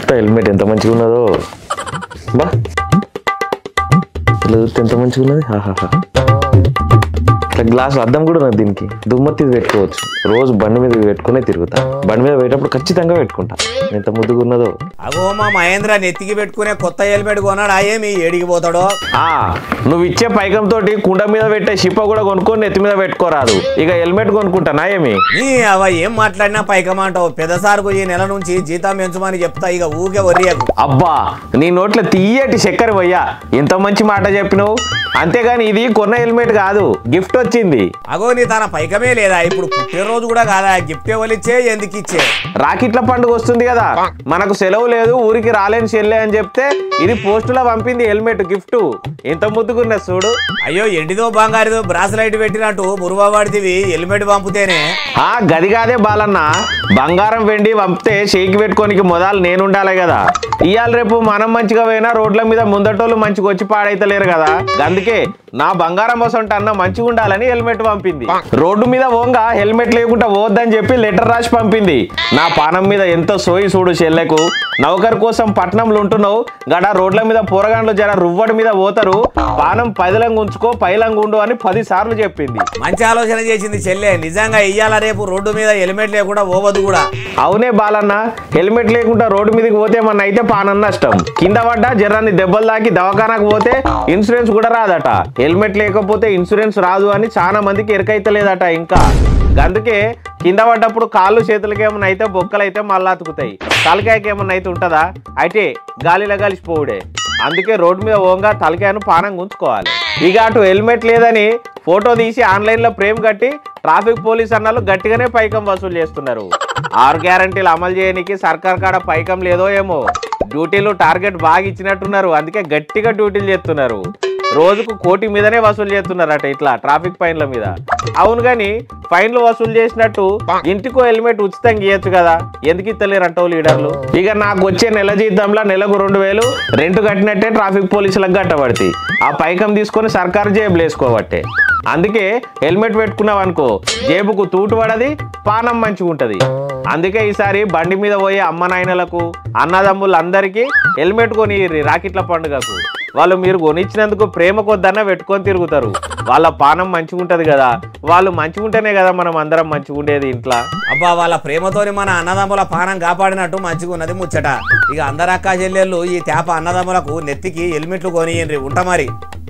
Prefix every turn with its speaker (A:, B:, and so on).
A: చూస్తా హెల్మెట్ ఎంత మంచిగా ఉన్నదో బా ఎంత మంచిగా ఉన్నది గ్లాస్ అద్దం కూడా ఉన్నది దీనికి దుమ్మతి పెట్టుకోవచ్చు రోజు బండి మీద పెట్టుకునే తిరుగుతా బండి మీద పోయేటప్పుడు ఖచ్చితంగా పెట్టుకుంటా ఎంత ముద్దుగా ఉన్నదో
B: అగో మా మహేంద్ర నెత్తికి పెట్టుకునే కొత్త హెల్మెట్ కొన్నాడు ఏమి ఏడికి పోతాడో
A: నువ్వు ఇచ్చే పైకం తోటి కుండ మీద పెట్టే షిప్ప కూడా కొనుక్కొని నెత్తి మీద పెట్టుకోరాదు ఇక హెల్మెట్ కొనుక్కుంటానా ఏమి
B: అవ ఏం మాట్లాడినా పైకం అంటావు పెద్దసార్కు ఈ నెల నుంచి జీతం పెంచమని చెప్తా ఇక ఊకే వర్రియకు
A: అబ్బా నీ నోట్ల తీయటి చక్కెర పోయ్యా ఎంత మంచి మాట చెప్పినావు అంతేగాని ఇది కొన్న హెల్మెట్ కాదు గిఫ్ట్ వచ్చింది
B: అగో నీ తన పైకమే లేదా ఇప్పుడు పుట్టినరోజు కూడా కాదా గిఫ్ట్ ఎవరిచ్చే ఎందుకు ఇచ్చే
A: రాకెట్ల పండుగ వస్తుంది కదా మనకు సెలవు లేదు ఊరికి రాలేని చెల్లె అని చెప్తే ఇది పోస్టులో పంపింది హెల్మెట్ గిఫ్ట్ ఎంత ముద్దుకున్నా చూడు
B: అయ్యో ఎండిదో బంగారిదో బ్రాస్లైట్ పెట్టినట్టు మురువా వాడితివి హెల్మెట్ పంపితేనే
A: గది కాదే బాలన్న బంగారం వెండి పంపితే షేకి పెట్టుకోనికి మొదలు నేనుండాలి కదా ఇవాళ రేపు మనం మంచిగా పోయినా రోడ్ల మీద ముందటోళ్ళు మంచిగా వచ్చి పాడైతలేరు కదా అందుకే నా బంగారం వసంట అన్న మంచిగా ఉండాలని హెల్మెట్ పంపింది రోడ్డు మీద పోంగా హెల్మెట్ లేకుండా పోద్దని చెప్పి లెటర్ రాసి పంపింది నా పానం మీద ఎంతో సోయి చూడు చెల్లెకు నౌకర్ కోసం పట్నంలో ఉంటున్నావు గడ రోడ్ల మీద పోరగాండ్లు జర రువ్వడి మీద పోతారు పానం పదిలంగా ఉంచుకో పైలంగా ఉండు అని 10 సార్లు చెప్పింది
B: మంచి ఆలోచన చేసింది చెల్లె నిజంగా ఇయ్యాల రేపు రోడ్డు మీద హెల్మెట్ లేకుండా పోవద్దు కూడా
A: అవునే బాలన్న హెల్మెట్ లేకుండా రోడ్డు మీదకి పోతే మన అయితే పానం నష్టం కింద పడ్డా జరాన్ని దెబ్బలు తాకి దవాఖానకు పోతే ఇన్సూరెన్స్ కూడా రాదట హెల్మెట్ లేకపోతే ఇన్సూరెన్స్ రాదు అని చాలా మందికి ఎరకైతలేదట ఇంకా అందుకే కింద పడ్డప్పుడు కాళ్ళు చేతులకి ఏమన్నా అయితే బొక్కలు అయితే మళ్ళీ అతుకుతాయి తలకాయకి ఏమన్నా అయితే ఉంటుందా అయితే గాలిలో కలిసిపోవుడే అందుకే రోడ్డు మీద ఓంగా తలకాయను పానం గుంచుకోవాలి ఇక అటు హెల్మెట్ లేదని ఫోటో తీసి ఆన్లైన్లో ఫ్రేమ్ కట్టి ట్రాఫిక్ పోలీస్ అన్నలు గట్టిగానే పైకం వసూలు చేస్తున్నారు 6 గ్యారంటీలు అమలు చేయడానికి సర్కార్ కాడ పైకం లేదో ఏమో డ్యూటీలు టార్గెట్ బాగా ఇచ్చినట్టున్నారు అందుకే గట్టిగా డ్యూటీలు చేస్తున్నారు రోజుకు 1 కోటి మీదనే వసూలు చేస్తున్నారట ఇట్లా ట్రాఫిక్ ఫైన్ల మీద అవును గాని ఫైన్లు వసూలు చేసినట్టు ఇంటికో హెల్మెట్ ఉచితంగా ఇవ్వచ్చు కదా ఎందుకు ఇస్తలేరు అంటావు లీడర్లు ఇక నాకు వచ్చే నెల జీతంలో నెలకు 2000 రెంట్ కట్టినట్టే ట్రాఫిక్ పోలీసులకు కట్టబడతాయి ఆ పైకం తీసుకొని సర్కారు జేబులు వేసుకోబట్టే అందుకే హెల్మెట్ పెట్టుకున్నావు అనుకో జేబుకు తూటు పడది పానం మంచిగా ఉంటది అందుకే ఈసారి బండి మీద పోయే అమ్మ నాయనలకు అన్నదమ్ములందరికీ హెల్మెట్ కొని రాకెట్ల పండుగకు వాళ్ళు మీరు కొనిచ్చినందుకు ప్రేమ కొద్దన్నా పెట్టుకొని తిరుగుతారు వాళ్ళ పానం మంచిగా ఉంటది కదా వాళ్ళు మంచిగా ఉంటేనే కదా మనం అందరం మంచిగా ఉండేది ఇంట్లో
B: అబ్బా వాళ్ళ ప్రేమతోని మన అన్నదమ్ముల పానం కాపాడినట్టు మంచిగా ఉన్నది ముచ్చట ఇక అందరు అక్క చెల్లెళ్ళు ఈ తేప అన్నదమ్ములకు నెత్తికి హెల్మెట్లు కొనియండి ఉంటా మరి